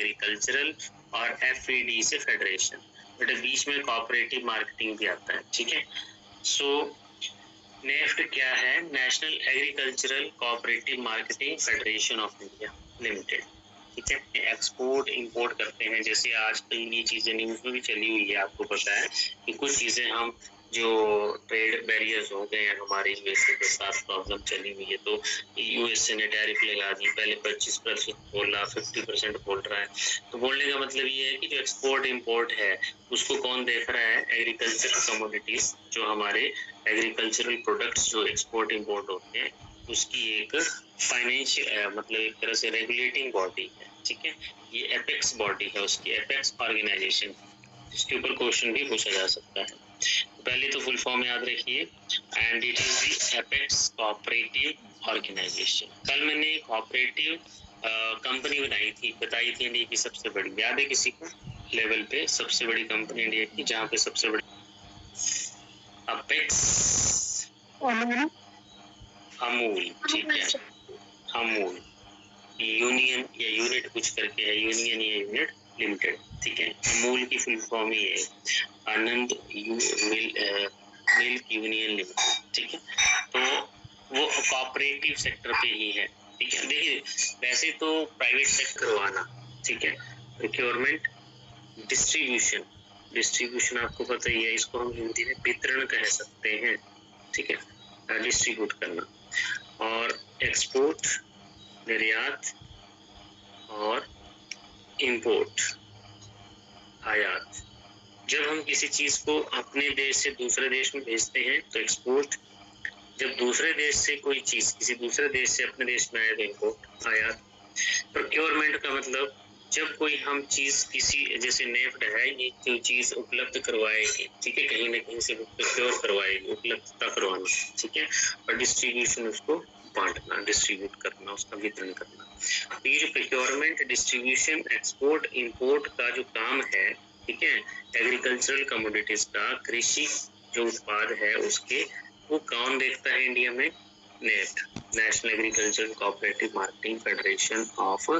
Agricultural और FED से federation, but बीच में कोऑपरेटिव मार्केटिंग भी आता है, ठीक है। सो नेफ्ट क्या है? National agricultural cooperative marketing federation of India limited, ठीक है। एक्सपोर्ट इंपोर्ट करते हैं, जैसे आजकल ये चीजें न्यूज में भी चली हुई है, आपको पता है कि कुछ चीजें हम जो ट्रेड बैरियर्स हो गए हैं हमारे यूएसए के साथ प्रॉब्लम चली हुई है, तो यूएसए ने टैरिफ लगा दी, पहले 25% बोला, 50% बोल रहा है। तो बोलने का मतलब ये है कि जो एक्सपोर्ट इंपोर्ट है उसको कौन देख रहा है? एग्रीकल्चर कमोडिटीज, जो हमारे एग्रीकल्चरल प्रोडक्ट्स जो एक्सपोर्ट इंपोर्ट होते हैं उसकी एक फाइनेंशियल मतलब एक तरह से रेगुलेटिंग बॉडी है, ठीक है। ये एपेक्स बॉडी है उसकी, एपेक्स ऑर्गेनाइजेशन, इसके ऊपर क्वेश्चन भी पूछा जा सकता है। पहले तो फुल फॉर्म याद रखिए, and it is the apex cooperative organisation. कल मैंने कोऑपरेटिव कंपनी बताई थी इंडिया की सबसे बड़ी, याद है किसी को? लेवल पे सबसे बड़ी कंपनी इंडिया की, जहाँ पे सबसे बड़ी अपेक्स अमूल, ठीक है, अमूल यूनियन या यूनिट कुछ करके है, यूनियन या यूनिट लिमिटेड, ठीक है। अमूल की फुल फॉर्म ही है आनंद मिल्क यूनियन लिमिटेड, ठीक है। तो वो कोऑपरेटिव सेक्टर पे ही है, ठीक है। देखिए वैसे तो प्राइवेट सेक्टर वाला, ठीक है, प्रोक्योरमेंट, डिस्ट्रीब्यूशन आपको पता ही है, इसको हम हिंदी में वितरण कह सकते हैं, ठीक है, डिस्ट्रीब्यूट करना। और एक्सपोर्ट, निर्यात, और इंपोर्ट, आयात। जब हम किसी चीज को अपने देश से दूसरे देश में भेजते हैं तो एक्सपोर्ट, जब दूसरे देश से कोई चीज किसी दूसरे देश से अपने देश में आए तो इंपोर्ट, आयात। प्रोक्योरमेंट का मतलब जब कोई हम चीज किसी, जैसे नेफ्ट है, ये जो चीज उपलब्ध करवाएगी, ठीक है, कहीं ना कहीं से प्रोक्योर करवाएगी, उपलब्धता करवाना, ठीक है। और डिस्ट्रीब्यूशन, उसको बांटना, डिस्ट्रीब्यूट करना, उसका वितरण करना। तो ये जो प्रोक्योरमेंट, डिस्ट्रीब्यूशन, एक्सपोर्ट, इंपोर्ट का जो काम है, ठीक है, एग्रीकल्चरल कमोडिटीज का, कृषि जो उत्पाद है उसके, वो कौन देखता है इंडिया में? NEFT, national agricultural cooperative marketing federation of